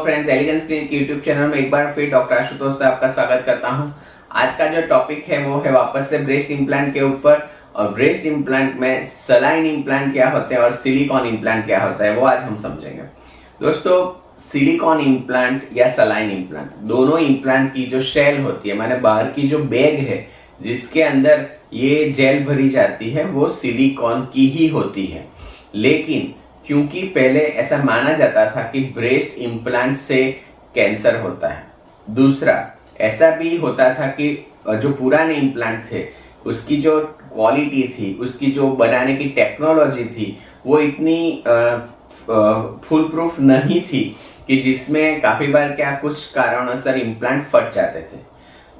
Friends, elegance clinic YouTube channel में एक बार फिर डॉक्टर आशुतोष से आपका स्वागत करता हूं। आज का जो टॉपिक है वो है वापस से ब्रेस्ट इम्प्लांट के ऊपर। और ब्रेस्ट इम्प्लांट में सलाइन इम्प्लांट क्या होते हैं और सिलिकॉन इम्प्लांट क्या होता है वो आज हम समझेंगे। दोस्तों, सिलिकॉन इम्प्लांट या सलाइन इम्प्लांट दोनों इम्प्लांट की जो शेल होती है, माने बाहर की जो बैग है जिसके अंदर ये जेल भरी जाती है, वो सिलिकॉन की ही होती है। लेकिन क्योंकि पहले ऐसा माना जाता था कि ब्रेस्ट इम्प्लांट से कैंसर होता है, दूसरा ऐसा भी होता था कि जो पुराने इम्प्लांट थे उसकी जो क्वालिटी थी, उसकी जो बनाने की टेक्नोलॉजी थी, वो इतनी फुल प्रूफ नहीं थी कि जिसमें काफ़ी बार क्या कुछ कारणों इम्प्लांट फट जाते थे।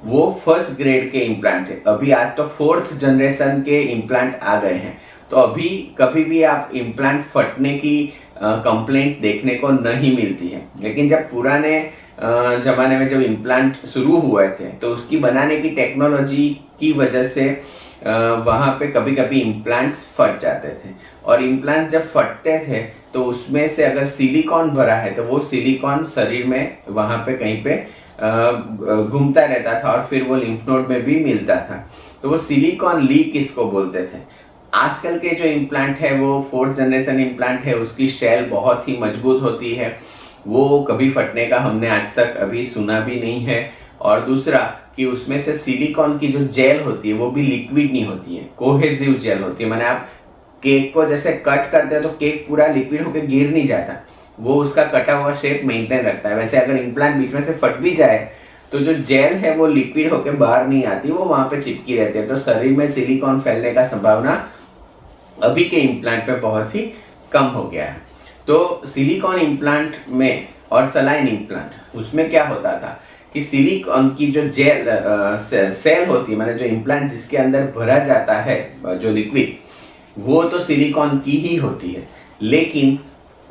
वो फर्स्ट ग्रेड के इम्प्लांट थे। अभी आज तो फोर्थ जनरेशन के इम्प्लांट आ गए हैं, तो अभी कभी भी आप इम्प्लांट फटने की कंप्लेंट देखने को नहीं मिलती है। लेकिन जब पुराने ज़माने में जब इम्प्लांट शुरू हुए थे तो उसकी बनाने की टेक्नोलॉजी की वजह से वहाँ पे कभी कभी इम्प्लांट्स फट जाते थे। और इम्प्लांट्स जब फटते थे तो उसमें से अगर सिलिकॉन भरा है तो वो सिलिकॉन शरीर में वहाँ पे कहीं पे घूमता रहता था और फिर वो लिम्फ नोड में भी मिलता था। तो वो सिलिकॉन लीक इसको बोलते थे। आजकल के जो इम्प्लांट है वो फोर्थ जनरेशन इम्प्लांट है, उसकी शेल बहुत ही मजबूत होती है, वो कभी फटने का हमने आज तक अभी सुना भी नहीं है। और दूसरा कि उसमें से सिलिकॉन की जो जेल होती है वो भी लिक्विड नहीं होती है, कोहेसिव जेल होती है। माने आप केक को जैसे कट करते हैं तो केक पूरा लिक्विड होकर गिर नहीं जाता, वो उसका कटा हुआ शेप मेंटेन रखता है। वैसे अगर इम्प्लांट बीच में से फट भी जाए तो जो जेल है वो लिक्विड होकर बाहर नहीं आती, वो वहां पे चिपकी रहती है। तो शरीर में सिलिकॉन फैलने का संभावना अभी के इम्प्लांट में बहुत ही कम हो गया है। तो सिलिकॉन इम्प्लांट में और सलाइन इम्प्लांट, उसमें क्या होता था कि सिलिकॉन की जो जेल सेल होती है, माने जो इम्प्लांट जिसके अंदर भरा जाता है जो लिक्विड, वो तो सिलिकॉन की ही होती है। लेकिन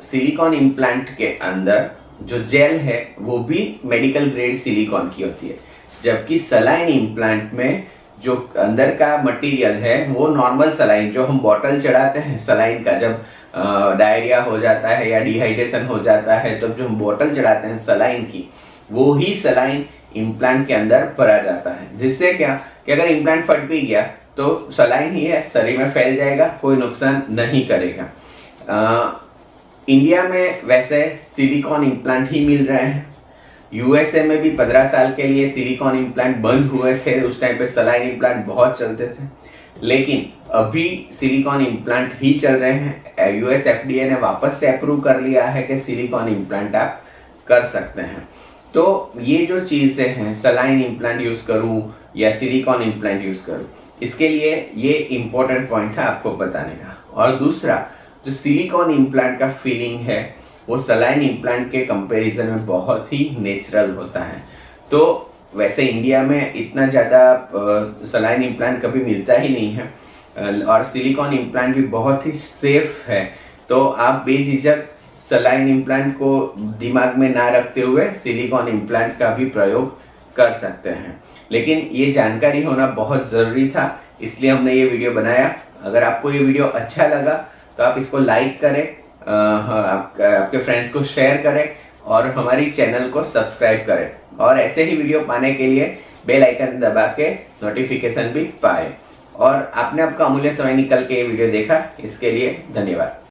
सिलिकॉन इम्प्लांट के अंदर जो जेल है वो भी मेडिकल ग्रेड सिलिकॉन की होती है। जबकि सलाइन इम्प्लांट में जो अंदर का मटेरियल है वो नॉर्मल सलाइन, जो हम बॉटल चढ़ाते हैं सलाइन का, जब डायरिया हो जाता है या डिहाइड्रेशन हो जाता है तो जो हम बॉटल चढ़ाते हैं सलाइन की, वो ही सलाइन इम्प्लांट के अंदर भरा जाता है। जिससे क्या कि अगर इम्प्लांट फट भी गया तो सलाइन ही है, शरीर में फैल जाएगा, कोई नुकसान नहीं करेगा। इंडिया में वैसे सिलिकॉन इम्प्लांट ही मिल रहे हैं। यूएसए में भी 15 साल के लिए सिलिकॉन इम्प्लांट बंद हुए थे, उस टाइम पे सलाइन इम्प्लांट बहुत चलते थे। लेकिन अभी सिलिकॉन इम्प्लांट ही चल रहे हैं। यूएस एफडीए ने वापस से अप्रूव कर लिया है कि सिलिकॉन इम्प्लांट आप कर सकते हैं। तो ये जो चीज़ें हैं, सलाइन इम्प्लांट यूज़ करूँ या सिलिकॉन इम्प्लांट यूज़ करूँ, इसके लिए ये इम्पोर्टेंट पॉइंट था आपको बताने का। और दूसरा, जो सिलिकॉन इम्प्लांट का फीलिंग है वो सलाइन इम्प्लांट के कंपैरिजन में बहुत ही नेचुरल होता है। तो वैसे इंडिया में इतना ज़्यादा सलाइन इम्प्लांट कभी मिलता ही नहीं है, और सिलिकॉन इम्प्लांट भी बहुत ही सेफ है। तो आप बेझिझक सलाइन इम्प्लांट को दिमाग में ना रखते हुए सिलिकॉन इम्प्लांट का भी प्रयोग कर सकते हैं। लेकिन ये जानकारी होना बहुत ज़रूरी था, इसलिए हमने ये वीडियो बनाया। अगर आपको ये वीडियो अच्छा लगा तो आप इसको लाइक करें, आपके फ्रेंड्स को शेयर करें और हमारी चैनल को सब्सक्राइब करें। और ऐसे ही वीडियो पाने के लिए बेल आइकन दबा के नोटिफिकेशन भी पाए। और आपने आपका अमूल्य समय निकल के ये वीडियो देखा, इसके लिए धन्यवाद।